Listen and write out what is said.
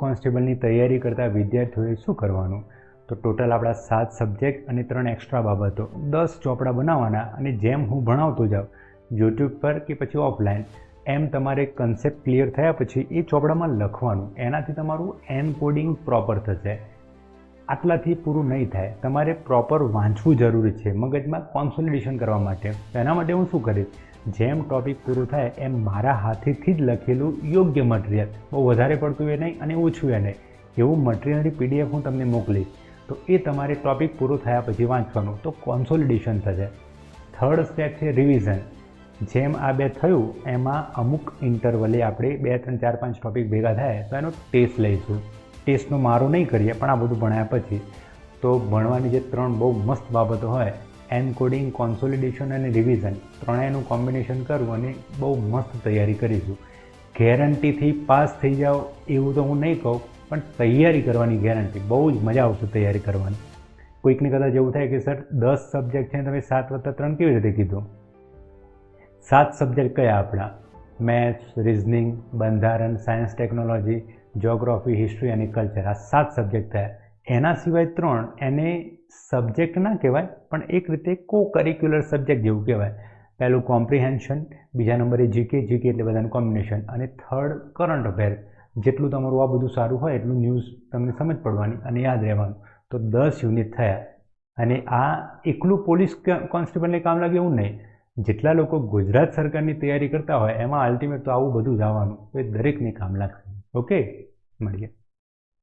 કોન્સ્ટેબલની તૈયારી કરતા વિદ્યાર્થીઓએ શું કરવાનું? તો ટોટલ આપણા 7 સબ્જેક્ટ અને 3 એક્સ્ટ્રા બાબતો 10 ચોપડા બનાવવાના અને જેમ હું ભણાવતો જાઉં યુટ્યુબ પર કે પછી ઓફલાઈન એમ તમારે કન્સેપ્ટ ક્લિયર થયા પછી એ ચોપડામાં લખવાનું. એનાથી તમારું એનકોડિંગ પ્રોપર થશે. આટલાથી પૂરું નહીં થાય, તમારે પ્રોપર વાંચવું જરૂરી છે મગજમાં કોન્સોલિડેશન કરવા માટે. એના માટે હું શું કરીશ, જેમ ટૉપિક પૂરું થાય એમ મારા હાથેથી જ લખેલું યોગ્ય મટીરિયલ, બહુ વધારે પડતું એ નહીં અને ઓછું એ નહીં, એવું મટીરિયલની PDF હું તમને મોકલીશ. તો એ તમારે ટૉપિક પૂરું થયા પછી વાંચવાનું, તો કોન્સોલિડેશન થશે. થર્ડ સ્ટેપ છે રિવિઝન. જેમ આ બે થયું એમાં અમુક ઇન્ટરવલે આપણે 2, 3, 4, 5 ટૉપિક ભેગા થાય તો એનો ટેસ્ટ લઈશું. ટેસ્ટનો મારો નહીં કરીએ પણ આ બધું ભણ્યા પછી તો ભણવાની જે 3 બહુ મસ્ત બાબતો હોય, એનકોડિંગ, કોન્સોલિડેશન અને રિવિઝન, ત્રણેયનું કોમ્બિનેશન કરવું અને બહુ મસ્ત તૈયારી કરીશું. ગેરંટીથી પાસ થઈ જાઓ એવું તો હું નહીં કહું, પણ તૈયારી કરવાની ગેરંટી. બહુ જ મજા આવશે તૈયારી કરવાની. કોઈકની કદાચ એવું થાય કે સર 10 સબ્જેક્ટ છે તમે 7+3 કેવી રીતે કીધું? 7 સબ્જેક્ટ કયા આપણા? મેથ્સ, રિઝનિંગ, બંધારણ, સાયન્સ ટેકનોલોજી, જ્યોગ્રાફી, હિસ્ટ્રી અને કલ્ચર. આ 7 સબ્જેક્ટ થયા. એના સિવાય 3 એને સબ્જેક્ટ ના કહેવાય પણ એક રીતે કો કરિક્યુલર સબ્જેક્ટ જેવું કહેવાય. પહેલું કોમ્પ્રિહેન્શન, બીજા નંબરે જીકે એટલે બધાનું કોમ્બિનેશન, અને થર્ડ કરંટ અફેર. જેટલું તમારું આ બધું સારું હોય એટલું ન્યૂઝ તમને સમજ પડવાની અને યાદ રહેવાનું. તો 10 યુનિટ થયા. અને આ એકલું પોલીસ કોન્સ્ટેબલને કામ લાગે એવું નહીં. જેટલા લોકો ગુજરાત સરકારની તૈયારી કરતા હોય એમાં અલ્ટિમેટ તો આવું બધું જ આવવાનું, તો એ દરેકને કામ લાગશે. ઓકે, મળીએ.